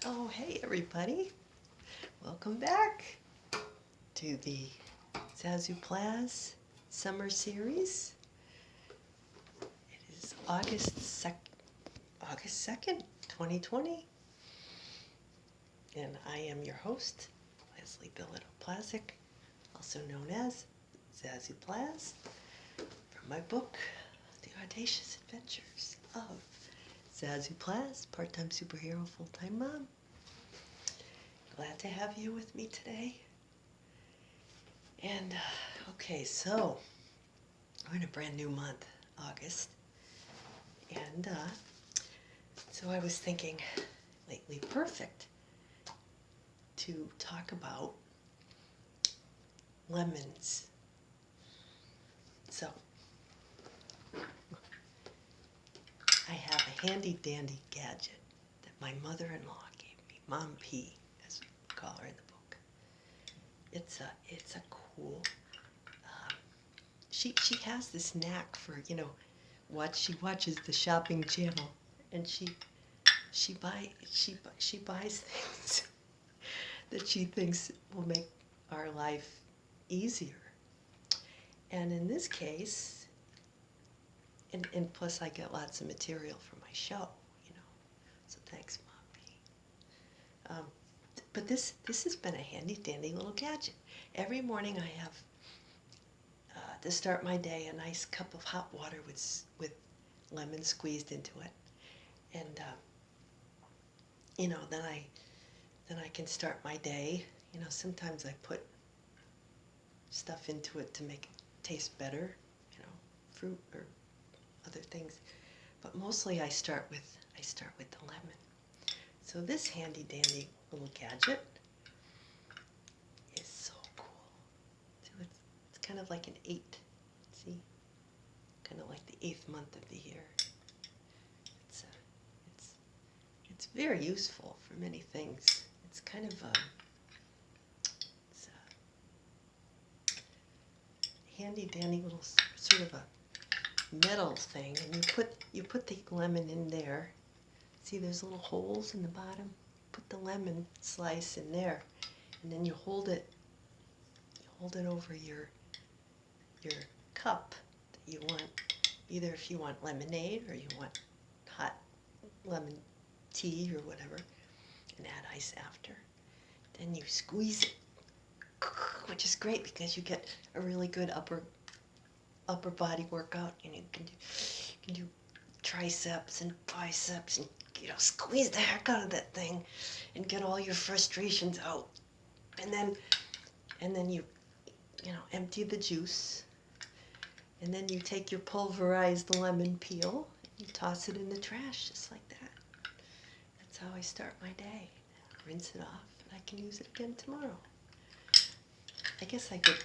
Oh, hey everybody. Welcome back to the Zazoo Plazz Summer Series. It is August 2nd, 2020. And I am your host, Leslie Plazz, also known as Zazoo Plazz, from my book, The Audacious Adventures of Zazoo Plazz, part-time superhero, full-time mom. Glad to have you with me today. And, okay, so we're in a brand new month, August. And so I was thinking lately, perfect to talk about lemons. So I have a handy dandy gadget that my mother-in-law gave me, Mom P, as we call her in the book. It's a cool. She has this knack for she watches the shopping channel, and she buys things that she thinks will make our life easier. And in this case, and plus I get lots of material for my show, so thanks, Mom P. But this has been a handy dandy little gadget. Every morning I have, to start my day, a nice cup of hot water with lemon squeezed into it, and then I can start my day. Sometimes I put stuff into it to make it taste better, fruit or other things, but mostly I start with the lemon. So this handy dandy little gadget is so cool. So it's kind of like an 8. See, kind of like the 8th month of the year. It's very useful for many things. It's kind of it's a handy dandy little sort of a metal thing, and you put the lemon in there. See, there's little holes in the bottom. Put the lemon slice in there, and then you hold it over your cup that you want, either if you want lemonade or you want hot lemon tea or whatever, and add ice after. Then you squeeze it, which is great because you get a really good upper body workout, and you can do triceps and biceps, and squeeze the heck out of that thing and get all your frustrations out. And then you empty the juice, and then you take your pulverized lemon peel and you toss it in the trash just like that. That's how I start my day. Rinse it off, and I can use it again tomorrow. I guess I could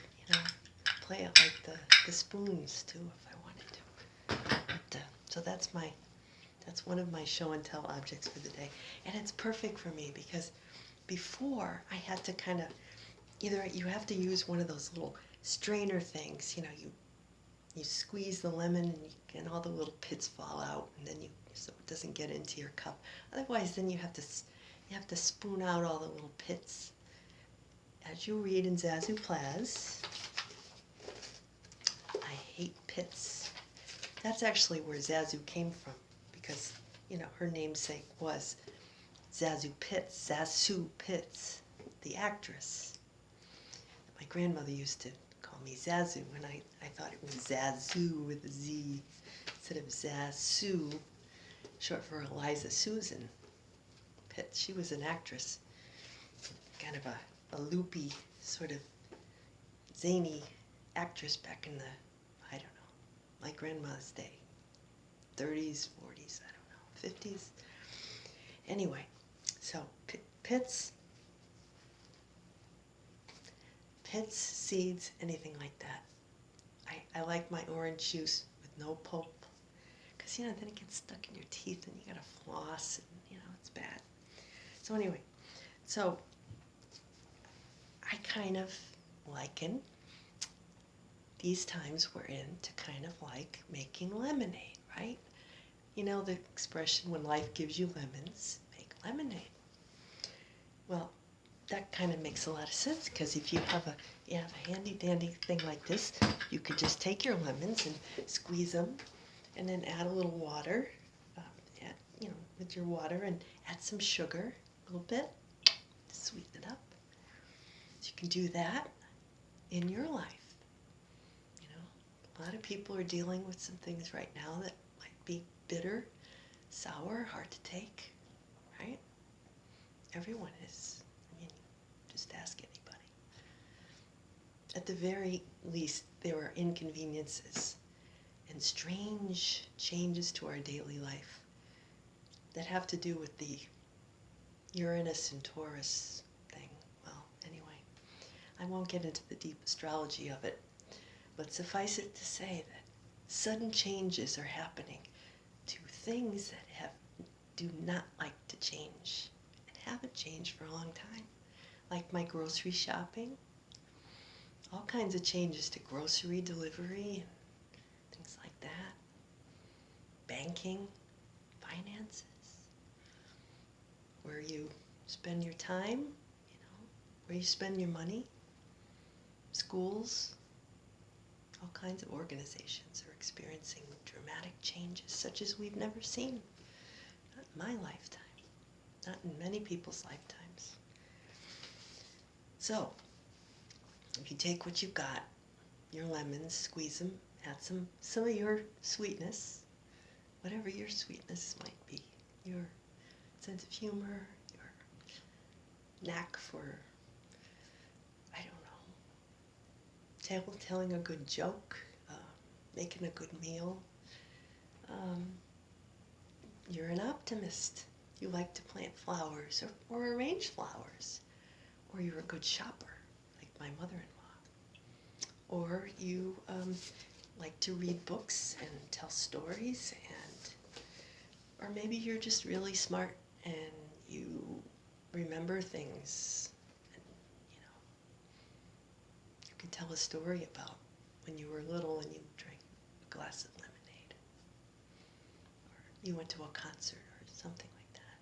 play it like the spoons too if I wanted to. But, so that's one of my show and tell objects for the day. And it's perfect for me because before I had to kind of, either you have to use one of those little strainer things, you squeeze the lemon and all the little pits fall out, and then so it doesn't get into your cup. Otherwise, then you have to spoon out all the little pits. As you read in Zazoo Plazz, I hate pits. That's actually where Zazoo came from, because her namesake was Zazoo Pitts, the actress. My grandmother used to call me Zazoo, and I thought it was Zazoo with a Z instead of Zazoo, short for Eliza Susan Pitts. She was an actress, kind of a loopy, sort of zany actress back in the, I don't know, my grandma's day, 30s, 40s, I don't know, 50s. Anyway, so pits, seeds, anything like that. I like my orange juice with no pulp, because then it gets stuck in your teeth and you gotta floss, and it's bad. So anyway, so I kind of liken these times we're in to kind of like making lemonade, right? The expression, when life gives you lemons, make lemonade. that kind of makes a lot of sense, because if you have a handy dandy thing like this, you could just take your lemons and squeeze them, and then add a little water, with your water, and add some sugar, a little bit, to sweeten it up. So you can do that in your life. A lot of people are dealing with some things right now that might be bitter, sour, hard to take, right? Everyone is. Just ask anybody. At the very least, there are inconveniences and strange changes to our daily life that have to do with the Uranus and Taurus thing. Well, anyway, I won't get into the deep astrology of it, but suffice it to say that sudden changes are happening to things that do not like to change and haven't changed for a long time. Like my grocery shopping, all kinds of changes to grocery delivery and things like that. Banking, finances, where you spend your time, where you spend your money. Schools, all kinds of organizations are experiencing dramatic changes such as we've never seen. Not in my lifetime, not in many people's lifetimes. So, if you take what you've got, your lemons, squeeze them, add some of your sweetness, whatever your sweetness might be, your sense of humor, your knack for, I don't know, telling a good joke, making a good meal. You're an optimist. You like to plant flowers or arrange flowers. Or you're a good shopper, like my mother-in-law. Or you like to read books and tell stories, or maybe you're just really smart and you remember things, and you can tell a story about when you were little and you drank a glass of lemonade, or you went to a concert or something like that.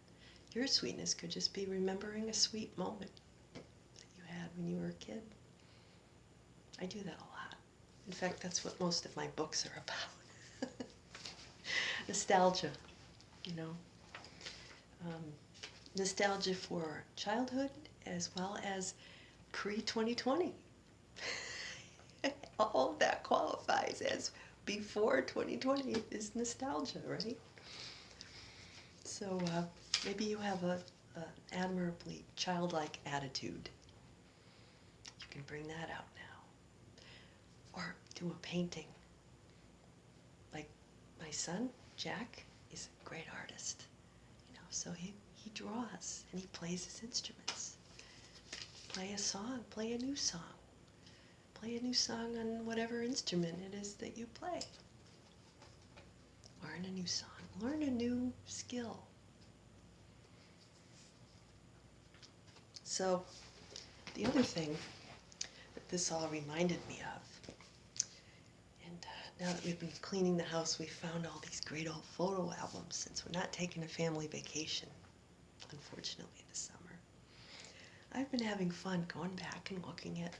Your sweetness could just be remembering a sweet moment had when you were a kid. I do that a lot. In fact, that's what most of my books are about. Nostalgia, nostalgia for childhood as well as pre-2020. All of that qualifies as before 2020 is nostalgia, right? So maybe you have an admirably childlike attitude. You can bring that out now. Or do a painting. Like my son, Jack, is a great artist. So he draws and he plays his instruments. Play a song, play a new song. Play a new song on whatever instrument it is that you play. Learn a new song. Learn a new skill. So the other thing that this all reminded me of, and now that we've been cleaning the house, we found all these great old photo albums since we're not taking a family vacation, unfortunately, this summer. I've been having fun going back and looking at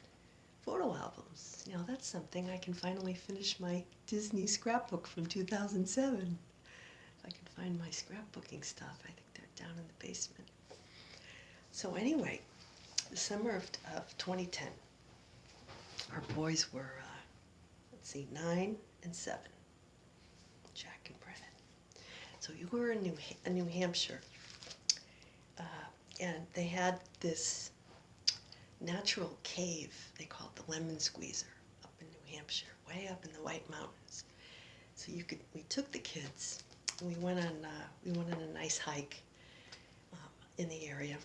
photo albums. That's something. I can finally finish my Disney scrapbook from 2007. If I can find my scrapbooking stuff, I think they're down in the basement. So anyway, the summer of 2010, our boys were, 9 and 7, Jack and Brennan. So you were in New Hampshire, and they had this natural cave they called the Lemon Squeezer up in New Hampshire, way up in the White Mountains. So we took the kids and we went on a nice hike in the area,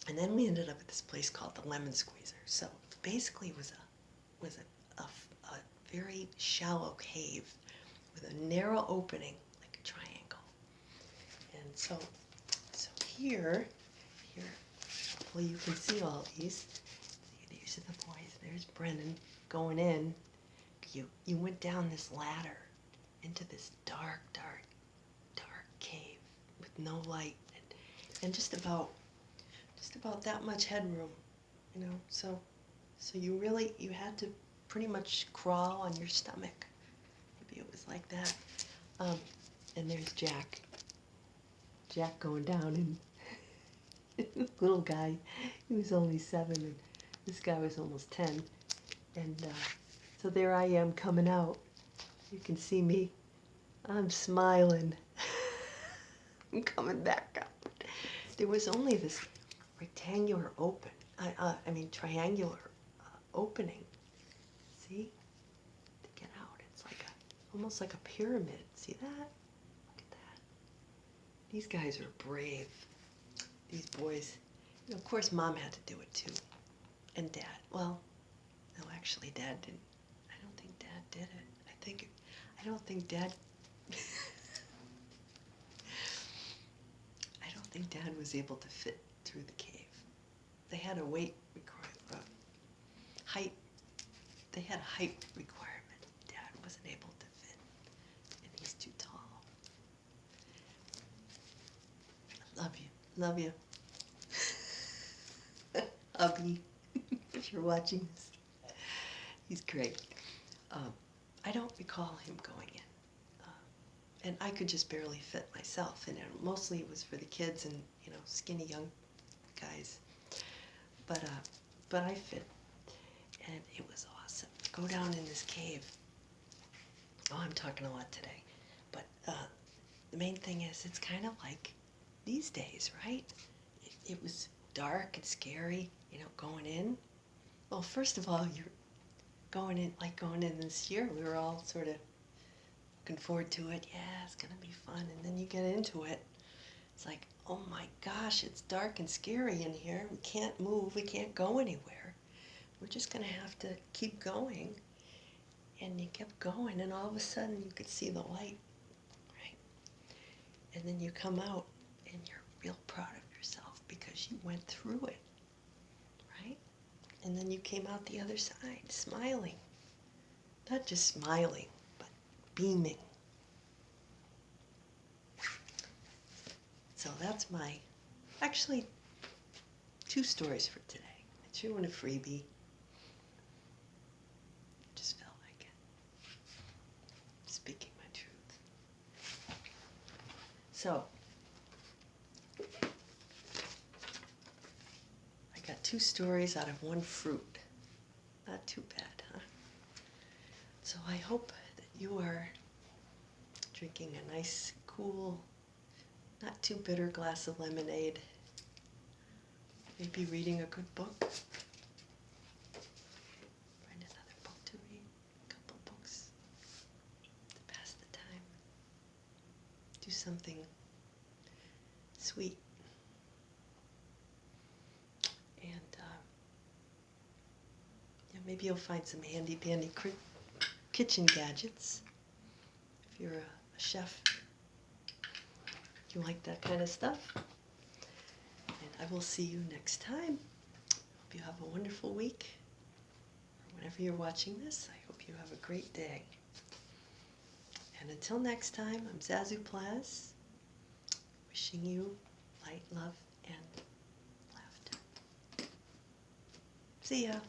and then we ended up at this place called the Lemon Squeezer. So basically, it was a very shallow cave with a narrow opening like a triangle. And so here, hopefully you can see all these. These are the boys. There's Brennan going in. You went down this ladder into this dark cave with no light, and just about just about that much headroom, you know. So you had to pretty much crawl on your stomach. Maybe it was like that. And there's Jack. Jack going down, and little guy, he was only 7, and this guy was almost 10. And so there I am coming out. You can see me. I'm smiling. I'm coming back out. There was only this rectangular triangular opening. See? To get out. It's like almost like a pyramid. See that? Look at that. These guys are brave. These boys. And of course, Mom had to do it too. And Dad. Well, no, actually, Dad didn't. I don't think Dad did it. I don't think Dad. I don't think Dad was able to fit through the cave. They had a height. They had a height requirement. Dad wasn't able to fit, and he's too tall. I love you. Love you. Hubby, if you're watching this. He's great. I don't recall him going in. And I could just barely fit myself. And mostly it was for the kids and, you know, skinny young guys. But I fit. And it was awesome. Go down in this cave. Oh, I'm talking a lot today. But the main thing is it's kind of like these days, right? It was dark and scary, you know, going in. Well, first of all, you're going in this year. We were all sort of looking forward to it. Yeah, it's going to be fun. And then you get into it. It's like, oh my gosh, it's dark and scary in here. We can't move. We can't go anywhere. We're just going to have to keep going. And you kept going, and all of a sudden you could see the light, right? And then you come out, and you're real proud of yourself because you went through it, right? And then you came out the other side, smiling. Not just smiling, but beaming. So that's actually 2 stories for today. I threw in a freebie. Just felt like it. Speaking my truth. So, I got 2 stories out of 1 fruit. Not too bad, huh? So I hope that you are drinking a nice, cool, not too bitter glass of lemonade. Maybe reading a good book. Find another book to read. A couple books to pass the time. Do something sweet. And maybe you'll find some handy-dandy kitchen gadgets. If you're a chef, you like that kind of stuff. And I will see you next time. Hope you have a wonderful week. Or whenever you're watching this, I hope you have a great day. And until next time, I'm Zazoo Plazz, wishing you light, love, and laughter. See ya.